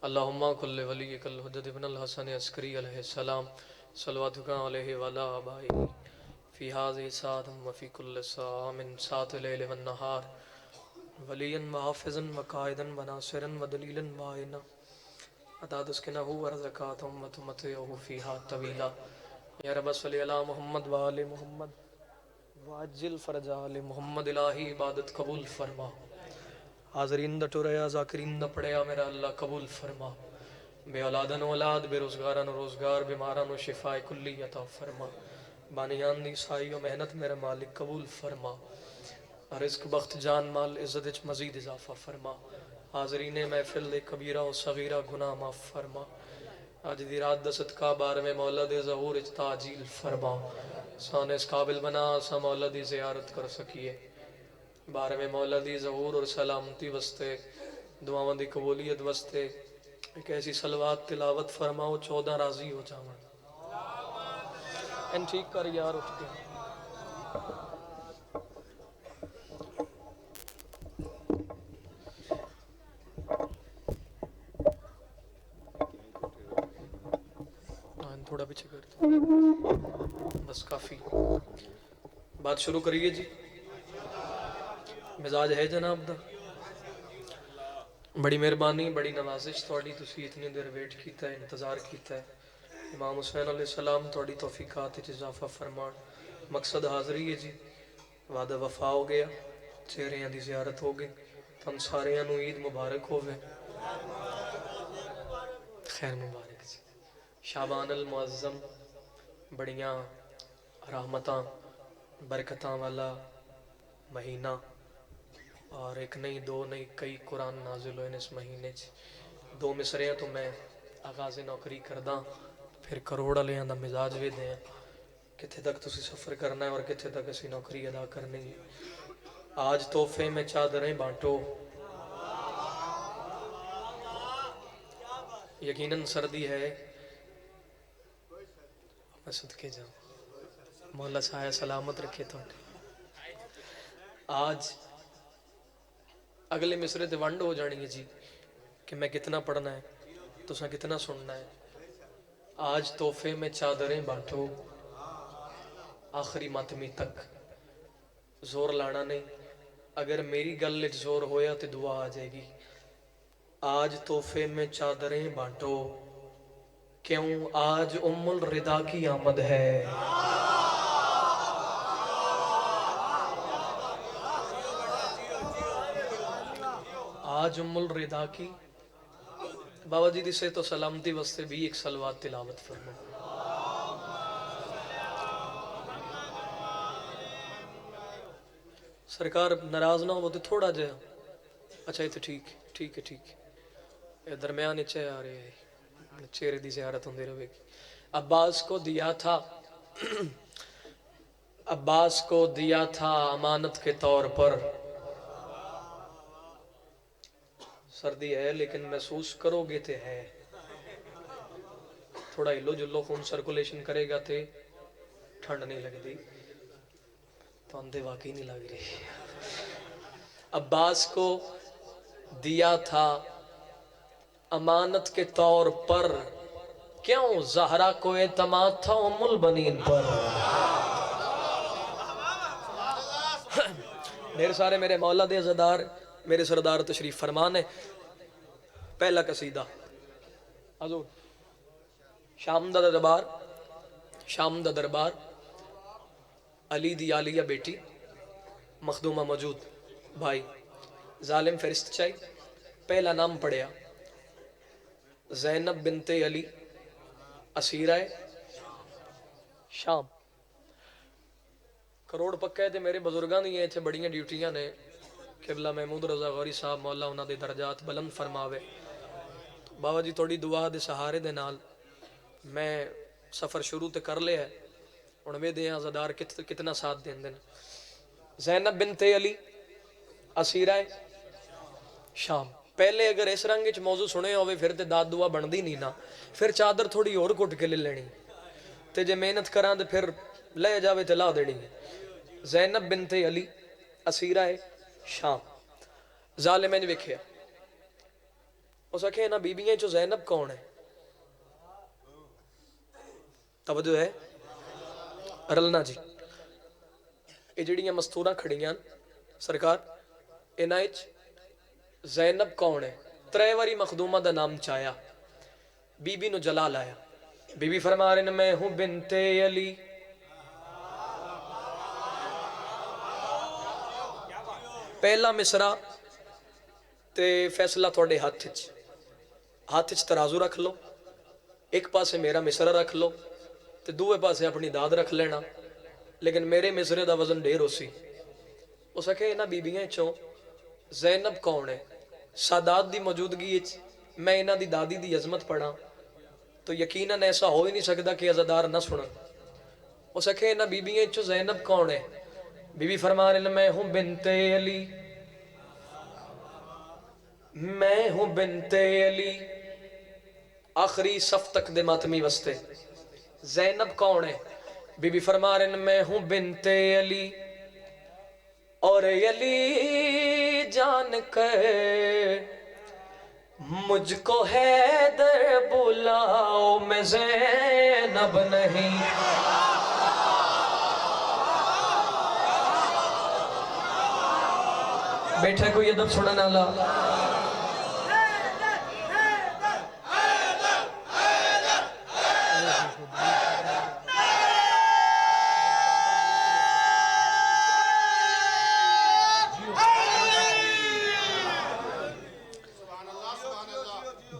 اللہم کل ولیک الحجت ابن الحسن عسکری علیہ السلام صلواتک علیہ وعلی آبائی فی هذه ساعة وفی کل ساعة من ساعة اللیل والنہار ولیا وحافظا وقائدا وناصرا ودلیلا وعینا عطا تسکنہ ورزقاتہ وتمتعہ فیہا طویلا یا رب صلی علی محمد وآل محمد واجل فرج آل محمد الہی عبادت قبول فرما حاضرین دا ٹوریا ذاکرین دا پڑیا میرا اللہ قبول فرما بے اولادن اولاد بے روزگارن روزگار بیمارن و شفاء کلی عطا فرما بانیان دی سائی و محنت میرا مالک قبول فرما رزق بخت جان مال عزت اچ مزید اضافہ فرما حاضرین محفل دے کبیرہ و صغیرہ گناہ معاف فرما آج دی رات دا صدقہ بار میں مولا دے ظہور اچ تعجیل فرما سانے اس قابل بنا سا مولا دی زیارت کر سکیے بارے میں مولا دی ظہور اور سلامتی وستے دعاواں دی قبولیت وستے ایک ایسی صلوات تلاوت فرماؤ 14 راضی ہو جاؤں ان ٹھیک کر یار اٹھ کے تھوڑا پیچھے کر بس کافی بات شروع کریے جی مزاج ہے جناب دا بڑی مہربانی بڑی نوازش تھوڑی تسی اتنی دیر ویٹ کیتا ہے انتظار کیتا ہے امام حسین علیہ السلام تھوڑی توفیقات اضافہ فرمان مقصد حاضری ہے جی وعدہ وفا ہو گیا چہریاں دی زیارت ہو گئی تم ساریاں نو عید مبارک ہوئے خیر مبارک جی شعبان المعظم بڑیاں رحمتاں برکتاں والا مہینہ اور ایک نہیں دو نہیں کئی قرآن نازل ہوئے اس مہینے دو مصریاں تو میں آغاز نوکری کرداں پھر کروڑ لیاں دا مزاج بھی دیں کتھے تک تسی سفر کرنا ہے اور کتھے تک اسی نوکری ادا کرنی ہے آج تحفے میں چادریں بانٹو یقیناً سردی ہے میں صدقے جاؤں مولا سایہ سلامت رکھے تو آج اگلے مصرے تے ونڈ ہو جانی ہے جی کہ میں کتنا پڑھنا ہے تساں کتنا سننا ہے آج تحفے میں چادریں بانٹو آخری ماتمی تک زور لانا نہیں اگر میری گل وچ زور ہویا تے دعا آ جائے گی آج تحفے میں چادریں بانٹو کیوں آج ام الردا کی آمد ہے آج ام الردا کی بابا جی سے تو سلامتی واسطے بھی ایک صلوات تلاوت فرمو سرکار ناراض نہ ہو تو تھوڑا جا اچھا یہ تو ٹھیک ہے درمیان اچھے آ رہے ہیں چہرے دی زیارت ہوندی رہے گی عباس کو دیا تھا امانت کے طور پر سردی ہے لیکن محسوس کرو گے تے ہے تھوڑا ہلو جلو خون سرکولیشن کرے گا تے ٹھنڈ نہیں لگ دی تو اندھے واقعی نہیں لگ رہی عباس کو دیا تھا امانت کے طور پر کیوں زہرا کو اعتماد تھا ام البنین پر ڈھیر سارے میرے مولا دے عزادار میرے سردار تشریف فرمان ہے پہلا قصیدہ حضور شام دا دربار علی دی عالیہ بیٹی مخدومہ موجود بھائی ظالم فرشت چاہی پہلا نام پڑھیا زینب بنت علی اسیرہ شام کروڑ پکا ہے تے میرے بزرگاں دی ایتھے بڑیاں ڈیوٹیاں نے قبلہ محمود رضا غوری صاحب مولا انہاں دے درجات بلند فرماوے بابا جی توڑی دعا دے سہارے دے نال میں سفر شروع تے کر لیا ہے انوے دے عزادار کتنا ساتھ دیں دن زینب بنت علی اسیرہ شام پہلے اگر اس رنگ وچ موضوع سنے ہوئے پھر تے داد دعا بندی نہیں نا پھر چادر تھوڑی اور کٹ کے لے لینی تے جے محنت کران تے پھر لے جاوے تے لا دینی زینب بنت علی اسیرہ شام ظالمین وکھیا اس آکھے انہاں بیبیاں چو زینب کون ہے؟ توجہ ہے رلنا جی. یہ جڑیاں مستوراں کھڑیاں سرکار انہاں وچ زینب کون ہے؟ 3 واری مخدومہ دا نام چایا. بی بی نو جلال آیا. بی بی فرما رہے ہیں میں ہوں بنت علی. پہلا مصرع تے فیصلہ تھوڑے ہاتھ ترازو رکھ لو. ایک پاسے میرا مصرع رکھ لو تے دوے پاسے اپنی داد رکھ لینا. لیکن میرے مصرع دا وزن ڈھیر ہو سی. اس سکے انہاں بیبیاں چوں زینب کون ہے؟ سادات دی موجودگی میں انہاں دی دادی دی عظمت پڑھا تو یقیناً ایسا ہو ہی نہیں سکتا کہ عزادار نہ سنا. اس سکے انہاں بیبیاں چوں زینب کون ہے؟ بی بی فرما رہے ہیں میں ہوں بنت علی. میں ہوں بنت علی. آخری صف تک دے ماتمی وستے. زینب کون ہے؟ بی بی فرما رہے ہیں میں ہوں بنت علی اور علی جان کر مجھ کو حیدر بلاؤ میں زینب نہیں. بیٹھے کوئی ادب سننا اللہ.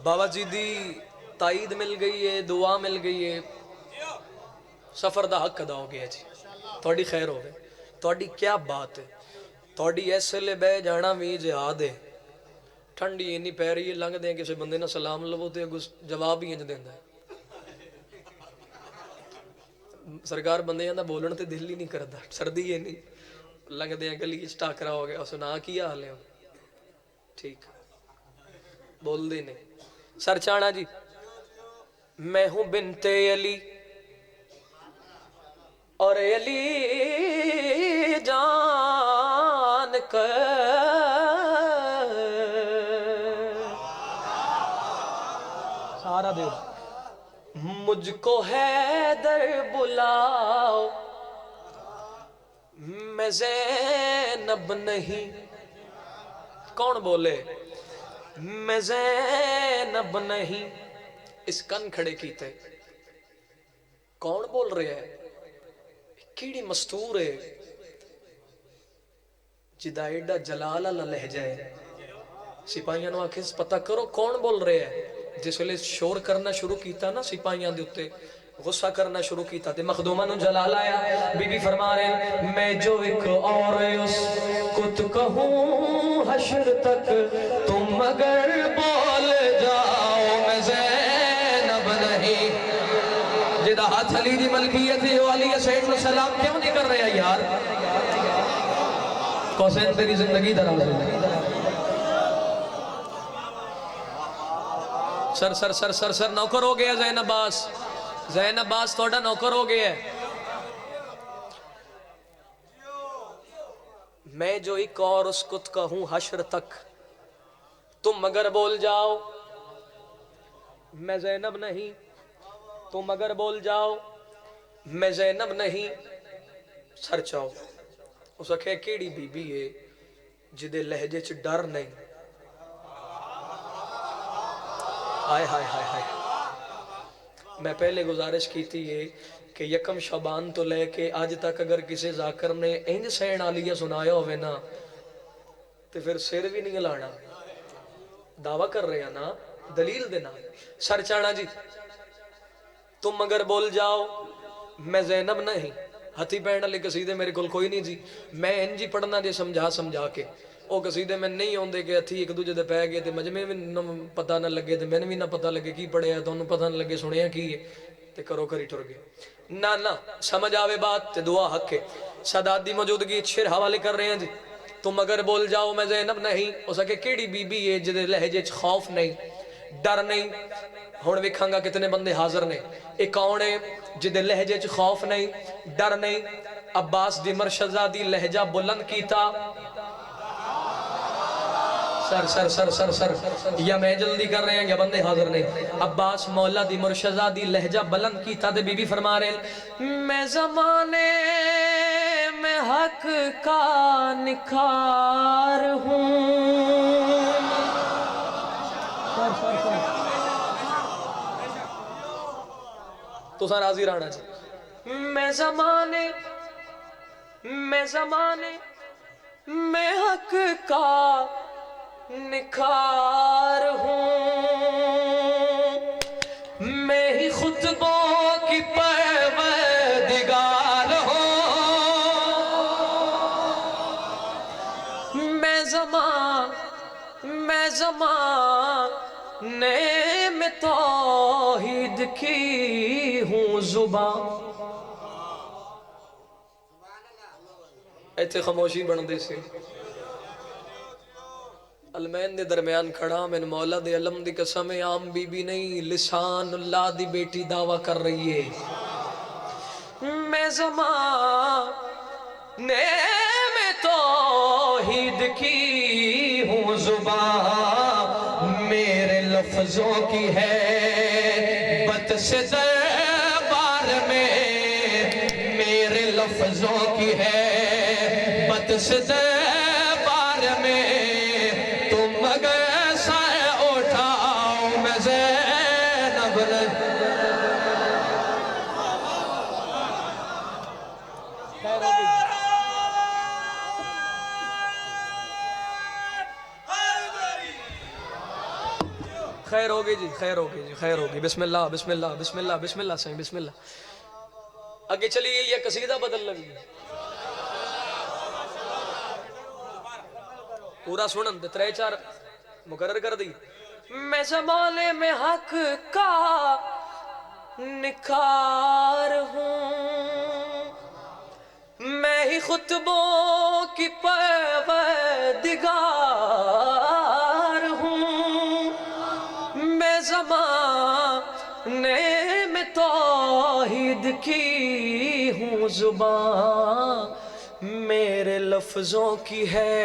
بابا جی دی تائید مل گئی ہے، دعا مل گئی ہے، سفر دا حق ادا ہو گیا جی. تھوڑی خیر ہو گئے. تھوڑی کیا بات ہے. تھوڑی ایسے لے بے جانا بھی جہاد ہے. ٹھنڈی اینی پہ رہی ہے لنگ دیں کسی بندے نہ سلام لو تے جواب ہی انج دیندا ہے. سرکار بندے دا بولن تے دل ہی نہیں کردا. سردی ہے نہیں لنگ دیں گلی ٹاکرا ہو گیا. سنا کی حال ہے ٹھیک بول دے نہیں. سر چانا جی میں ہوں بنت علی اور علی جان کر سارا دے مجھ کو حیدر بلاؤ میں زینب نہیں. کون بولے میں زینب نہیں. اس کن کھڑے کیتے کون بول رہے ہیں؟ کیڑی مستور ہے جدا ایڈا جلال اللہ لہجہ ہے. سپاہیاں نو آکھیں پتہ کرو کون بول رہے ہیں. جس ویلے شور کرنا شروع کیتا نا سپاہیاں دے اتے غصہ کرنا شروع کیتا تے مخدومہ نو جلال آیا. بی بی فرما رہے ہیں میں جو ایک اور اس کت کہوں حشر تک تم اگر بول جاؤ میں زینب نہیں. جدہ ہاتھ علی دی ملکیت ہے وہ علی سید السلام کیوں نہیں کر رہے ہیں یار؟ حسین تیری زندگی دراز ہے. سر سر سر سر سر نوکر ہو گیا زین عباس. زین عباس توڑا نوکر ہو گیا ہے. میں جو ایک اور اس کت کا ہوں حشر تک تم مگر بول جاؤ میں زینب نہیں. تم اگر بول جاؤ میں زینب نہیں. سر چاؤ اس اکھے کیڑی بی بی ہے جدے لہجے چ ڈر نہیں. آئے ہائے ہائے ہائے. میں پہلے گزارش کی تھی یہ کہ یکم شعبان تو لے کے آج تک اگر کسی ذاکر نے انج سین آلیہ سنایا ہوئے نا تو پھر سر بھی نہیں لانا. دعویٰ کر رہے ہیں نا دلیل دینا. سر چانا جی تم اگر بول جاؤ میں زینب نہیں. ہتھی پہننے لے قصیدے میرے کل کوئی نہیں جی. میں انجی پڑھنا جے سمجھا کے او قصیدے میں نہیں ہوندے کہ ہتھی ایک دوجہ دے پہ گئے تے مجمع بھی پتہ نہ لگے تے میں بھی نہ پتہ لگے کی پڑھے ہیں تو انہوں پتہ نہ لگے سنیا کی ہے تے کرو کری ٹر گئے. نہ سمجھ آوے بات تے دعا حق ہے. سادات دی موجودگی شیر حوالے کر رہے ہیں جی. تم اگر بول جاؤ میں زینب نہیں. ہو سکے کیڑی بی بی ہے جدے لہجے چ خوف نہیں ڈر نہیں. ہون وکھاں گا کتنے بندے حاضر نے. ایک کون ہے جدے لہجے چ خوف نہیں ڈر نہیں. عباس دی مرشدہ دی لہجہ بلند کیتا. سر یا میں جلدی کر رہے ہیں یا بندے حاضر نہیں. عباس مولا دی مرشزہ دی لہجہ بلند کی تا دے بی بی فرما رہے ہیں میں زمانے میں حق کا نکھار ہوں. تو سر راضی رہنا چاہیے. میں زمانے میں حق کا نکھار ہوں. میں ہی خطبوں کی پروردگار ہوں. میں زمانے میں توحید کی ہوں زبان. ایتھے خاموشی بن دے سے المین دے درمیان کھڑا میں مولا دے علم دی قسم عام بی بی نہیں لسان اللہ دی بیٹی دعویٰ کر رہی ہے. میں زمانے میں توحید کی ہوں زبان. میرے لفظوں کی ہے بت سے دربار میں. میرے لفظوں کی ہے بت سے دربار میں. تم اگر سائے اٹھاؤ میں زینب خیر ہوگی جی خیر ہوگی. بسم اللہ بسم اللہ بسم اللہ بسم اللہ صحیح بسم اللہ. آگے چلیے یہ قصیدہ بدل لگی پورا سنن دے 3-4 مقرر کر دی. میں زمانے میں حق کا نکھار ہوں. میں ہی خطبوں کی پروردگار ہوں. میں زمانے میں توحید کی ہوں زبان. میرے لفظوں کی ہے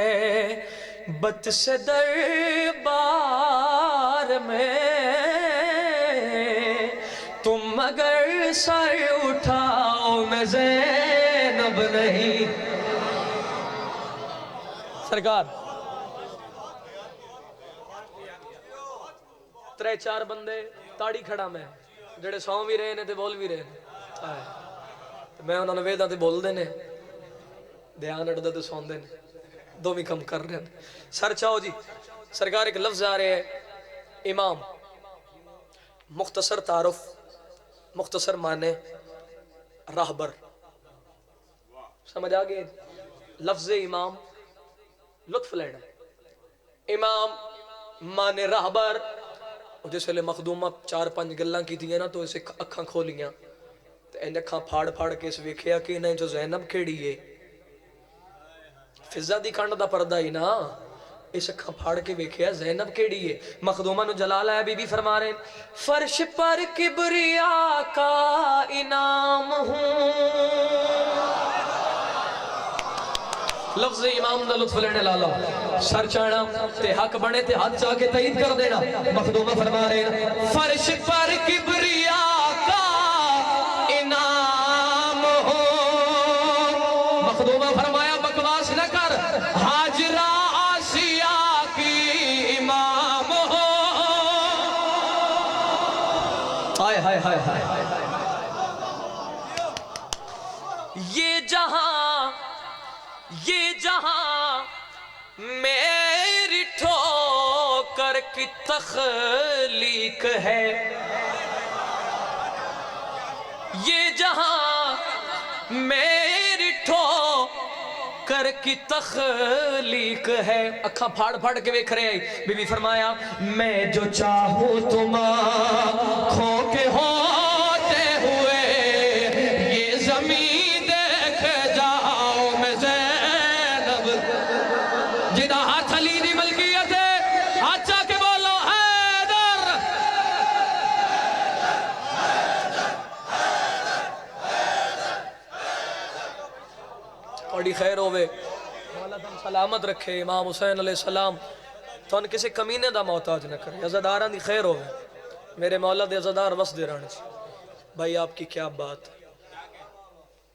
بت سے دربار میں. تم اگر سر اٹھاؤ میں زینب نہیں. سرکار 3-4 بندے تاڑی کھڑا میں جڑے سو بھی رہے نے تے بول بھی رہے نے. میں انہوں نے ویدہ تے بول دینے دھیان اڑ دے سون دے دو بھی کم کر رہے ہیں. سر چاہو جی سرکار ایک لفظ آ رہے ہیں امام. مختصر تعارف مختصر معنی راہبر. سمجھ آگئے لفظ امام لطف لینا. امام معنی راہبر. جس لئے مخدومہ 4-5 گلاں کی تھی نا تو اسے اکھاں کھولیاں ان اکھاں پھاڑ پھاڑ کے اس ویکھیا کہ انہیں جو زینب کھیڑی ہے فضا دی کھانڈ دا پردہ ہی نا. اس اکھاں پھاڑ کے ویکھیا زینب کھیڑی ہے. مخدومہ نو جلال آیا بی بی فرما رہے ہیں فرش پر کبریا کا انعام ہوں. لفظ امام دا لطف لینے لالا. سر چانا تے حق بنے تے ہاتھ چاہ کے تائید کر دینا. مخدومہ فرما رہے ہیں فرش پر کبریا کا انعام ہو. مخدومہ فرمایا بکواس نہ کر حاجرہ آسیہ کی امام ہو. ہائے ہائے ہائے ہائے. یہ جہاں میری ٹھوکر کی تخلیق ہے. یہ جہاں میری ٹھوکر کی تخلیق ہے. اکھاں پھاڑ پھاڑ کے ویکھ رہے ہیں. بی بی فرمایا میں جو چاہوں تم آنکھوں کے ہوتے ہوئے یہ زمین دیکھ جاؤ میں زینب. جنہ ہاتھ علی دی ملکیت ہے ہاتھ چاہ کے بولو حیدر. بڑی خیر ہوئے مولا تم سلامت رکھے. امام حسین علیہ السلام تو ان کسی کمینے دا محتاج نہ کرے عزاداراں دی خیر ہوئے میرے مولا دے عزادار وس دے رہنے بھائی آپ کی کیا بات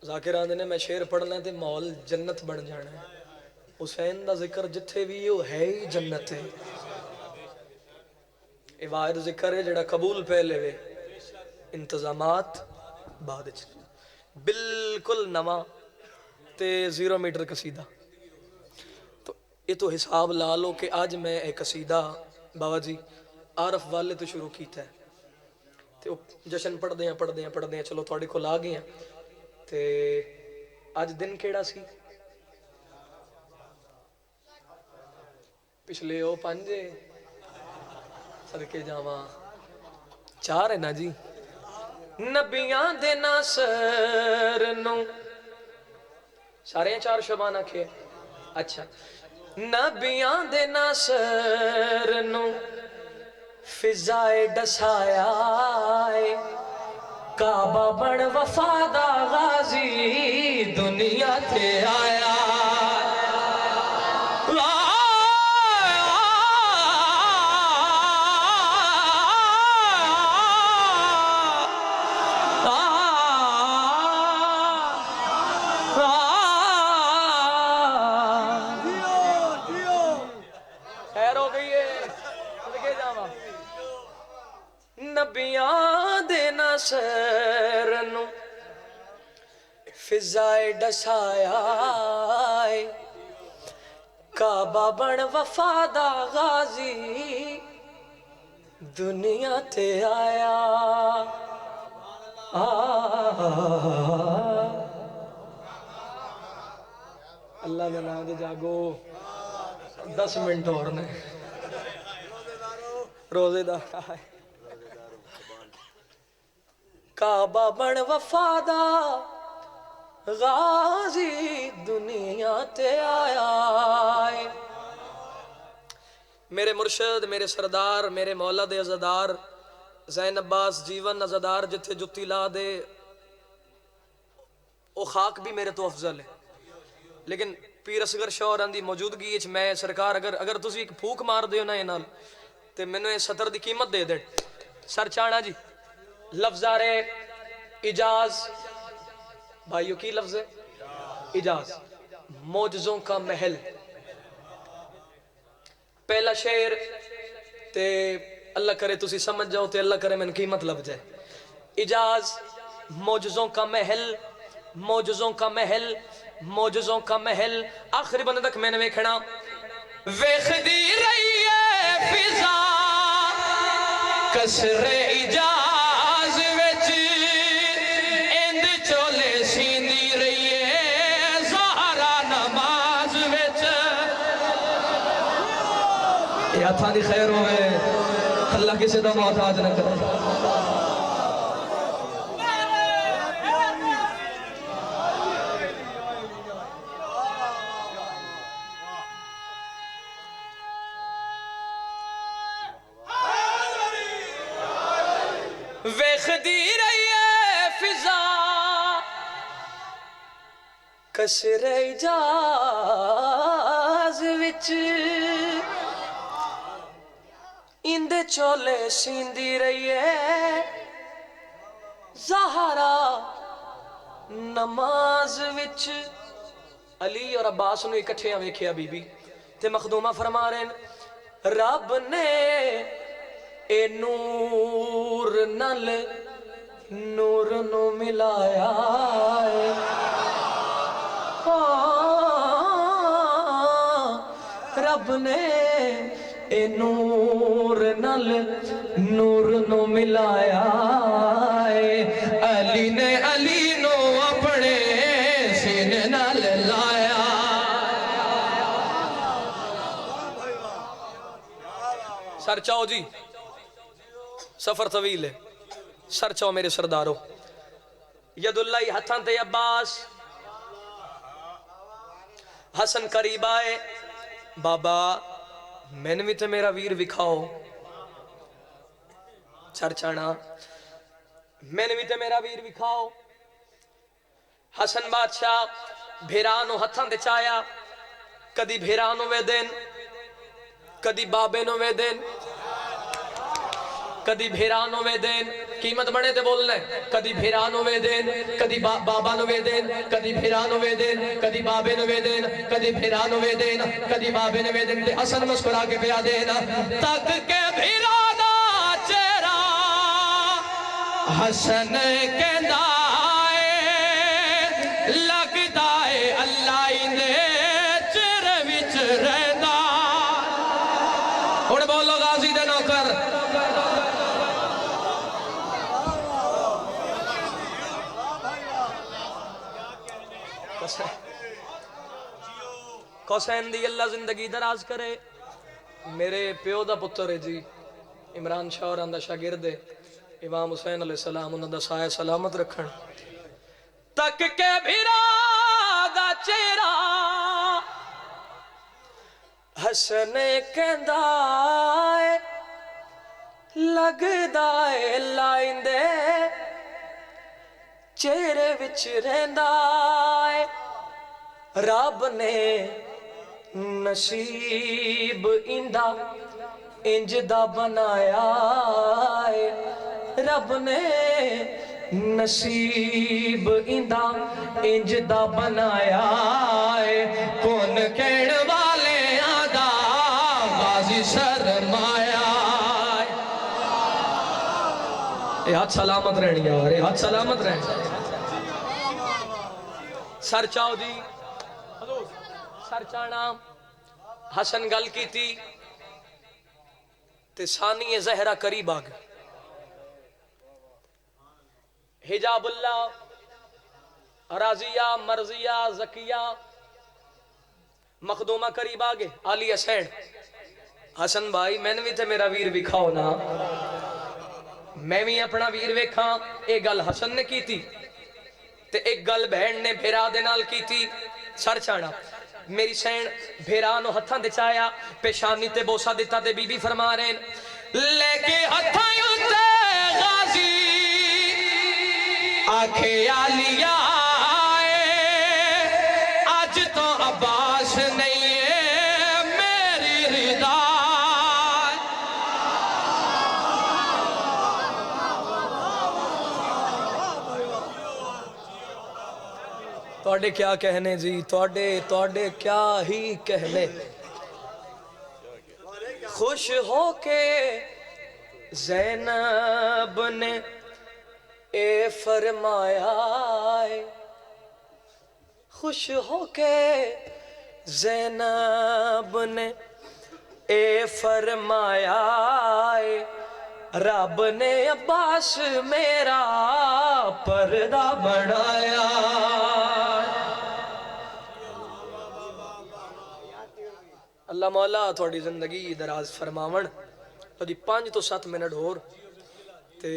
ذاکر آندے نے میں شعر پڑھنا ہے تے ماحول جنت بن جانا ہے حسین دا ذکر جتھے بھی ہے ہی جنت ہے یہ واحد ذکر ہے جڑا قبول پہلے وے انتظامات بعد بالکل نواں تے 0 میٹر قصیدہ تو یہ تو حساب لا لو کہ آج میں ایک قصیدہ بابا جی عارف والے تو شروع کیتا ہے تے جشن پڑھ دیاں چلو تھوڑے کو لا گئے ہیں تے آج دن کیڑا سی پچھلے او 5 صدقے جاواں 4 ہے نا جی نبیاں دے ناصر نو سارے 4 شبانہ کے اچھا نبیاں دے ناصر نو فضائے ڈسایا کعبہ بن وفادہ غازی دنیا تے آیا نبیاں دے ناصر نو فضائے ڈسایا کعبہ بن وفادہ غازی دنیا تے آیا اللہ دے نام دے جاگو 10 منٹ اور نے روزے دار کعبہ بن وفادہ غازی دنیا تے آیا میرے مرشد میرے سردار میرے مولا دے عزادار زین عباس جیون عزادار جتھے جتی لا دے او خاک بھی میرے تو افضل ہے لیکن پیر اصغر شاہ ہوراں دی موجودگی وچ میں سرکار اگر تسی ایک پھوک مار دیو نا یہ نال تے مینوں یہ 70 دی قیمت دے دے سر چانا جی لفظ آ رہے اجاز بھائیو کی لفظ ہے اجاز معجزوں کا محل پہلا شعر تے اللہ کرے تسی سمجھ جاؤ تے اللہ کرے میں قیمت لب جائے اجاز معجزوں کا محل معجزوں کا محل معجزوں کا محل آخری بندے تک میں نے ویکھنا ویخ دی رہی ہے فضا کسر اجاز وچ اند چولے سیندی رہی ہے زہرا نماز وچ یہ ہتھاں دی خیر ہوئے اللہ کسی دا محتاج نہ کرے ویخ دی رہی ہے فضا کسر اجاز وچ اندے چولے سیندی رہی ہے زہرا نماز وچ علی اور عباس نو اکٹھے ویکھیا بی بی تے مخدومہ فرما رہے ہیں رب نے اے نور نل نور نو ملایا رب نے اے نور نل نور نو ملایا علی نے علی نو اپنے سینے نال لایا سر چاہو جی سفر طویل ہے سر چاہو میرے سردارو ید اللہ ہتھاں تے عباس حسن قریب آئے بابا میں نے بھی تے میرا ویر وکھاؤ سر چانا میں نے بھی تے میرا ویر وکھاؤ حسن بادشاہ بھیرانو ہتھاں دے چایا کدی بھیرانو وے دن کدی بابے نو وے دین کدی بھیرانو وے دین قیمت بڑے تے بولنا ہے کدی بھیرانو وے دین کدی بابا نو وے دین کدی بھیرانو وے دین کدی بابے نو وے دین کدی بھیرانو وے دین کدی بابے نو وے دین تے حسن مسکرا کے پیا دینا تک کے بھیرانا چہرہ حسن کہندا ہے لگدا ہے اللہ اندے چہرے وچ رہندا ہن بولو غازی دے نوکر حسین دی اللہ زندگی دراز کرے میرے پیو دا پتر ہے جی عمران شاہ اور اندہ شاگرد ہے امام حسین علیہ السلام انہوں دا سایہ سلامت رکھن تک کے بھیرا دا چہرہ حسن کہندا ہے لگدا ہے لائندے چہرے وچ رہندا ہے رب نے نصیب اندا انج دا بنایا ہے رب نے نصیب اندا انج دا بنایا ہے کون کہن والے آدھا غازی سرمایا اے ہاتھ سلامت رہنی یار اے ہاتھ سلامت رہنی سر چاؤ جی سر چانا حسن گل کی تھی تے ثانی زہرہ قریب آگئے حجاب اللہ راضیہ مرضیہ زکیہ مخدومہ قریب آگئے علی حسین حسن بھائی میں نے بھی تے میرا ویر بکھاؤ نا میں بھی اپنا ویر ویکھاں ایک گل حسن نے کی تھی تے ایک گل بہن نے بھیرا دے نال کی تھی سر چانا میری سین بھیرانو ہتھاں دے چایا پیشانی تے بوسا دیتا تے بی بی فرما رہے لے کے ہتھاں یوتے غازی آنکھے آلیا آج تو عباس نہیں ہے میری رضا توڑے کیا کہنے جی توڑے کیا ہی کہنے خوش ہو کے زینب نے اے فرمایا ہے خوش ہو کے زینب نے اے فرمایا ہے رب نے عباس میرا پردہ بڑھایا اللہ مولا تھوڑی زندگی دراز فرماون تو دی 5 تو 7 منٹ اور تے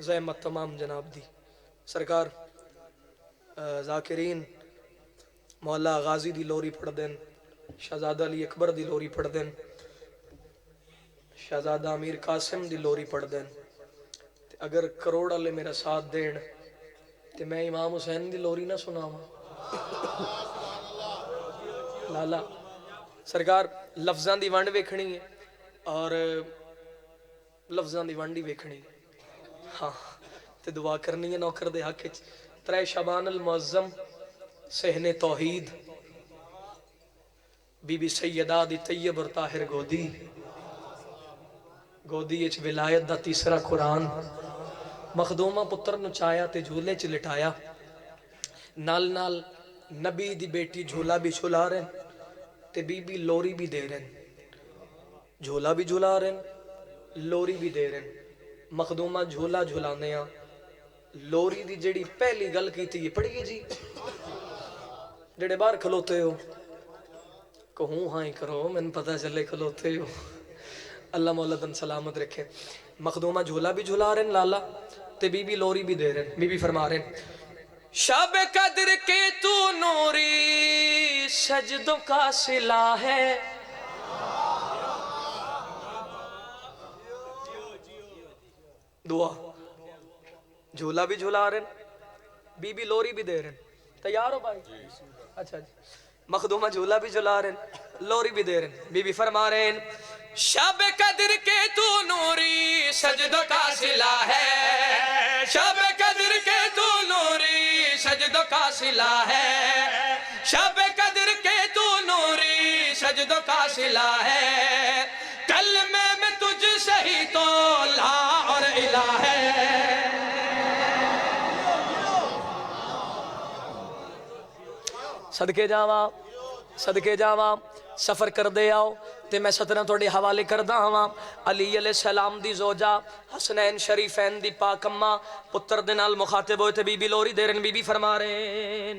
زحمت تمام جناب دی سرکار ذاکرین مولا غازی دی لوری پڑھ دین شہزادہ علی اکبر دی لوری پڑھ دین شہزادہ امیر قاسم دی لوری پڑھ دین تے اگر کروڑ والے میرا ساتھ دین تے میں امام حسین دی لوری نہ سناواں لالا سرکار لفظاں دی ونڈ ویکھنی ہے اور لفظاں دی ونڈ ہی ویکھنی ہے ہاں تے دعا کرنی ہے نوکر دے حق وچ 3 شعبان المعظم صحن توحید بی بی سیدہ دی طیب اور طاہر گودی گودی اچ ولایت دا تیسرا قرآن مخدومہ پتر نو چایا تے جھولے چ لٹایا نال نال نبی دی بیٹی جھولا بھی جھولا رہے تے بی بی لوری بھی دے رہے جھولا بھی جھولا رہے لوری بھی دے رہے مخدومہ جھولا جھولانے ہاں لوری دی جڑی پہلی گل کی تھی یہ پڑھئے جی جڑے باہر کھلوتے ہو کہوں ہاں ہی کرو میں نے پتہ چلے کھلوتے ہو اللہ مولا دن سلامت رکھے مخدومہ جھولا بھی جھولا رہے لالا تے بی بی لوری بھی دے رہے بی بی فرما رہے شب قدر کے تو نوری سجدوں کا صلہ ہے دعا جھولا بھی جھولا رہے بی بی لوری بھی دے رہے تیار ہو بھائی اچھا جی مخدومہ جھولا بھی جھولا رہے لوری بھی دے رہے بی بی فرما رہے شب قدر کے تو نوری سجدوں کا صلہ ہے، شب قدر کے تو نوری سجدوں کا صلہ ہے، شب قدر کے تو نوری سجدوں کا صلہ ہے، کلمے میں تجھ سے ہی تو لا اور الہ ہے۔ صدقے جاواں صدقے جاواں سفر کر دے آؤ تے میں سترہ توڑے حوالے کردہ ہواں۔ علی علیہ السلام دی زوجہ حسنین شریفین دی پاک اماں پتر دنال مخاطب ہوئے تھے، بی بی لوری دیرن بی بی فرما رہے ہیں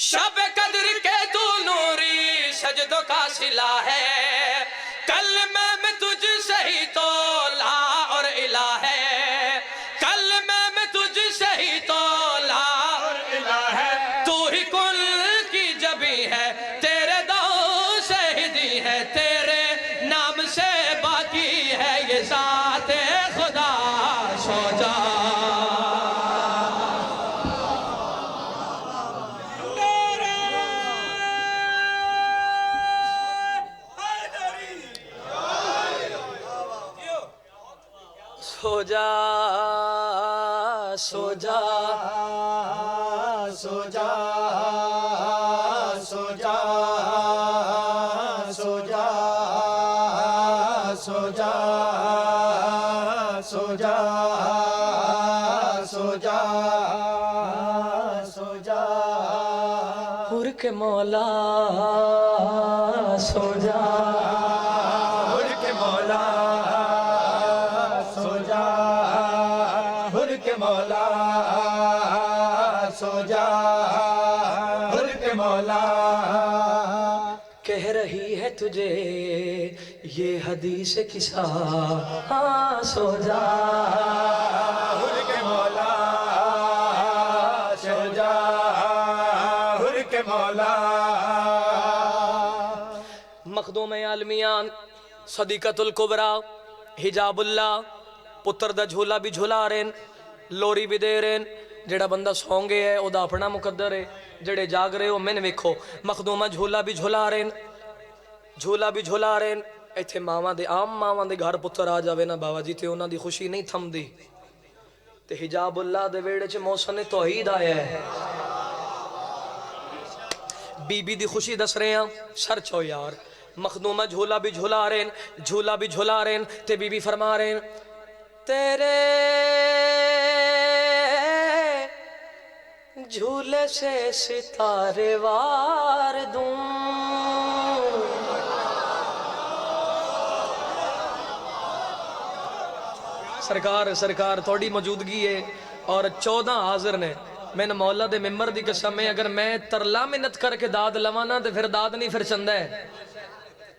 شب قدر کے تو نوری سجدوں کا صلہ ہے، کلمے میں تجھ سے ہی تو لا اور الہ ہے، کلمے میں تجھ سے ہی تو لا اور الہ ہے، تو ہی کل کی جبی ہے، تیرے دو سے ہی دی ہے، تیرے نام سے باقی ہے یہ ذات خدا سو جا۔ سو جا سو جا سو جا سو جا سو جا سو جا سو جا سو جا سو جا حر کے مولا سو جا، حر کے مولا سو جا، حر کے مولا سو جا، حر کے مولا کہہ رہی ہے تجھے یہ حدیث قصہ، ہاں سو جا حر کے مولا سو جا، حر کے مولا مخدوم عالمیان صدیقت الکبریٰ حجاب اللہ پتر دا جھولا بھی جھولا رہن، لوری بھی دے رہن، جڑا بندہ سونگے ہے او دا اپنا مقدر ہے، جڑے جاگ رہے ہو میں نے ویکھو مخدومہ جھولا بھی جھولا رہن، جھولا بھی جھولا رہن۔ ایتھے ماواں دے عام ماواں دے گھر پتر آ جاوے نا بابا جی تے انہاں دی خوشی نہیں تھم دی، تے حجاب اللہ دے ویڑے چ محسن توحید آیا ہے، بی بی دی خوشی دس رہے ہیں سر چھو یار۔ مخدومہ جھولا بھی جھولا رہن، جھولا بھی جھولا رہن تے بی بی فرما رہن تیرے جھولے سے ستارے وار دوں، سرکار تھوڑی موجودگی ہے اور 14 حاضر نے، میں نے مولا دے ممبر دی قسم ہے اگر میں ترلا منت کر کے داد لوانا تے پھر داد نہیں پھر چندہ ہے،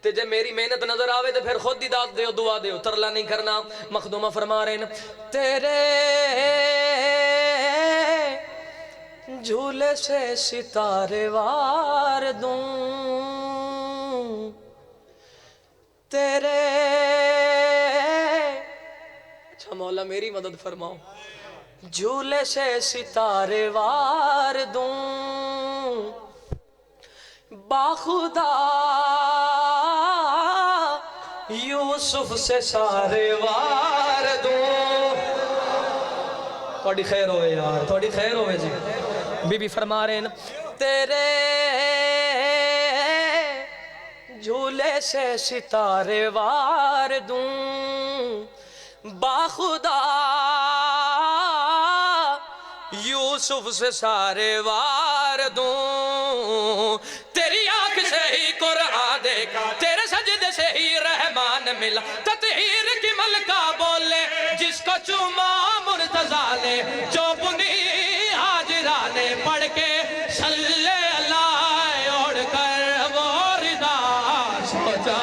تے جے میری محنت نظر آوے تے پھر خود دی داد دیو دعا دیو، ترلا نہیں کرنا۔ مخدومہ فرما رہے ہیں تیرے جھولے سے ستارے وار دوں، تیرے اچھا مولا میری مدد فرماؤ، جھولے سے ستارے وار دوں، باخدا یوسف سے سارے وار دوں۔ تھوڑی خیر ہوئے یار، تھوڑی خیر ہوئے جی۔ بی بی فرما رہے ہیں تیرے جھولے سے ستارے وار دوں، باخدا یوسف سے سارے وار دوں، تیری آنکھ سے ہی قرآن دیکھا، تیرے سجدے سے ہی رحمان ملا، تطہیر کی ملکہ بولے جس کو چوما مرتضیٰ نے، جو بنی حاجرہ نے پڑھ کے صلی اللہ اوڑھ کر وہ رضا سوچا۔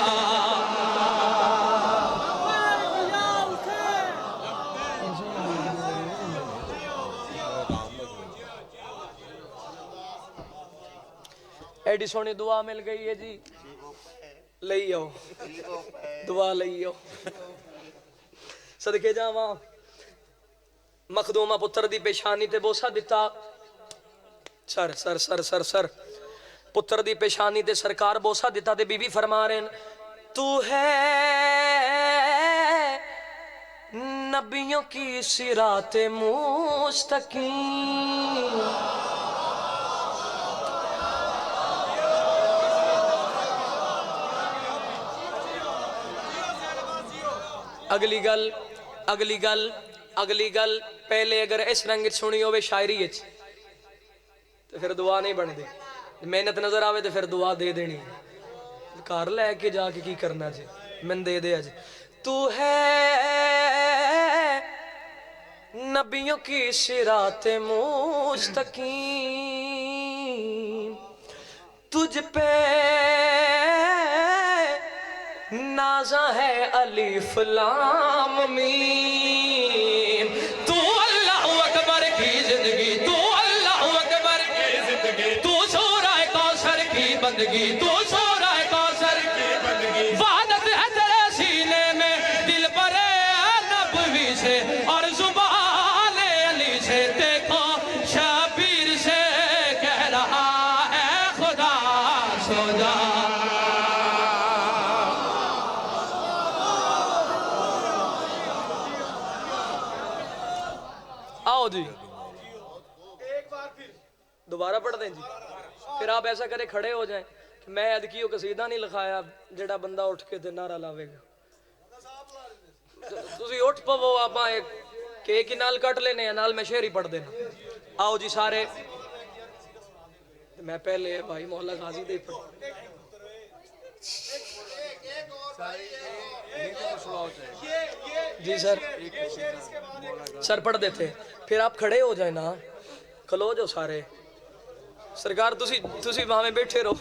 ایڈی سونی دعا مل گئی ہے جی، لئی آؤ دعا لئی آؤ صدقے جاواں۔ مخدومہ پتر دی پیشانی تے بوسا دیتا، سر پتر دی پیشانی تے سرکار بوسا دیتا تے بی بی فرما رہے ہیں تو ہے نبیوں کی صراط مستقیم. اگلی گل پہلے اگر اس رنگ سنی ہوئے شاعری تو پھر دعا نہیں بن دی. محنت نظر آوے تو پھر دعا دے دینی. گھر لے کے جا کے کی کرنا جی من دے دے اج. تو ہے نبیوں کی صراط مستقیم. تجھ پہ نازا ہے الف لام میم. تو اللہ اکبر کی زندگی, تو اللہ اکبر کی زندگی, تو سورہ کوثر کی بندگی, تو سورہ کوثر کی بندگی. وعدت ہے تیرے سینے میں دل پر نبوی سے اور زبان علی سے. دیکھو شبیر سے کہہ رہا ہے خدا سو جا. آؤ جی ایک بار پھر دوبارہ پڑھ دیں جی. پھر آپ ایسا کریں کھڑے ہو جائیں کہ میں ادکیوں قصیدہ نہیں لکھایا جڑا بندہ اٹھ کے تے نعرہ لاوے گا. تسی اٹھ پو آپ کیک ہی نال کٹ لینے نال میں شعر ہی پڑھ دینا. آؤ جی سارے. میں پہلے بھائی مولا غازی دے پڑھ جی سر سر پڑھ دیتے. پھر آپ کھڑے ہو جائیں نا, کھلو جو سارے. سرکار تسی وہاں میں بیٹھے رہو.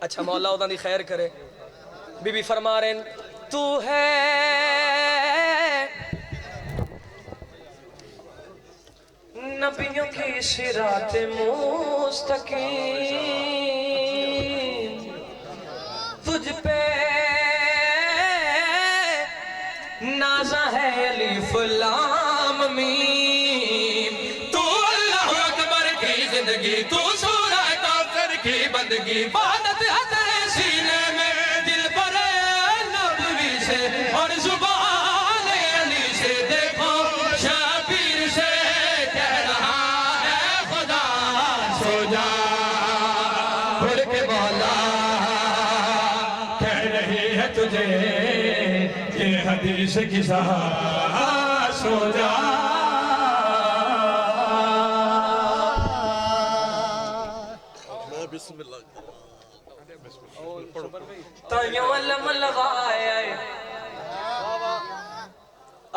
اچھا مولا اوہداں دی خیر کرے. بی بی فرما رہے ہیں تو ہے نبیوں کی صراط مستقیم. تجھ پہ نازا ہے الف لام میم. تو اللہ اکبر کی زندگی, تو سورہ کوثر کی بندگی. وعدت ہے تیرے سینے میں دل پر نبوی سے اور زبان علی سے. دیکھو شبیر سے کہہ رہا ہے خدا سو جا. بھول کے مولا کہہ رہی ہے تجھے یہ حدیث کی سہا سو جا. بسم اللہ. تائیوں علم لگایا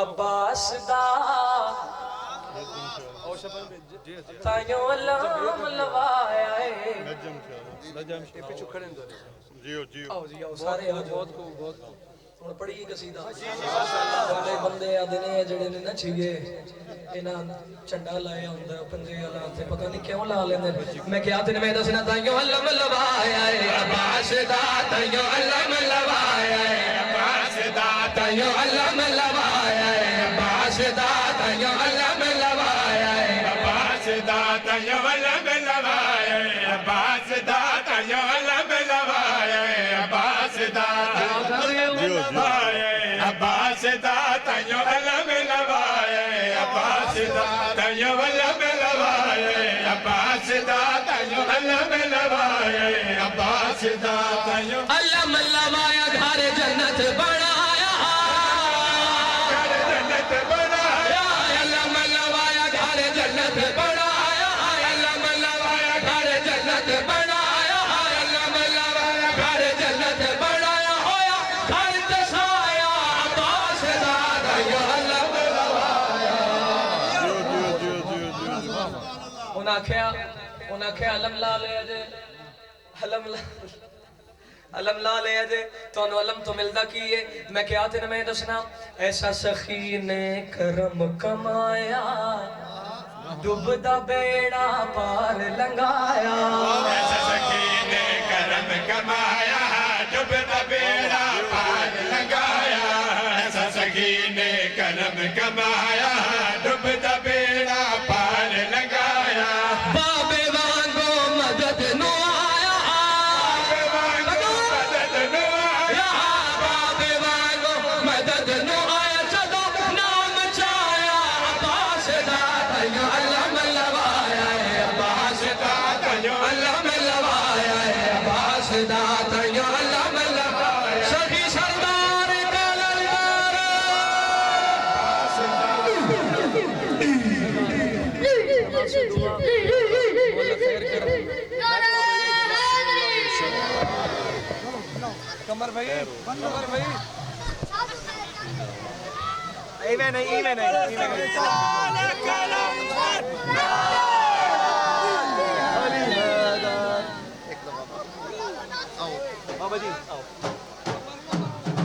عباس دا, تائیوں علم لگایا آؤ جی آؤ سارے آ جاؤ. ہن پڑھی قصیدہ بڑے بندے آدھے نے جڑے نے نہ چھیے انہاں چنڈا لایا ہوندا پنجے والا تے پتہ نہیں کیوں لا لیندے. میں کیا تے میں دسنا تائیوں علم لوایا اے عباس دا, تائیوں علم لوایا اے عباس دا, تائیوں علم لوایا اے عباس دا, تائیوں علم لوایا اے عباس دا تائیوں علم لوایا اے عباس دا, تائیوں علم لوایا اے عباس دا, عباس دا تائیوں علم لوایا اے عباس دا, تائیوں علم لوایا اے عباس دا, تائیوں علم لوایا اے عباس دا, تائیوں علم لوایا گھر جنت بنایا, گھر جنت بنایا, علم لوایا گھر جنت بنایا, علم لوایا گھر جنت بنایا, علم لوایا گھر جنت بنایا. ہویا گھر دسایا عباس دا, تائیوں علم لوایا. انہاں کیا علم لا لیا جے, علم لا لیا جے تو انہوں علم تو ملدا کیے. میں کیا تین میں دسنا ایسا سخی نے کرم کمایا ڈوبدا بیڑا پار لنگایا. ایسا سخی نے کرم کمایا ڈوبدا بیڑا پار لنگایا. ایسا سخی نے کرم کمایا ڈوبدا بیڑا پار لنگایا. بابے وانگو مدد نو آیا, بابے تیو اللہ ملوائے شفی سردار کلندر کمر بھائی ایویں نہیں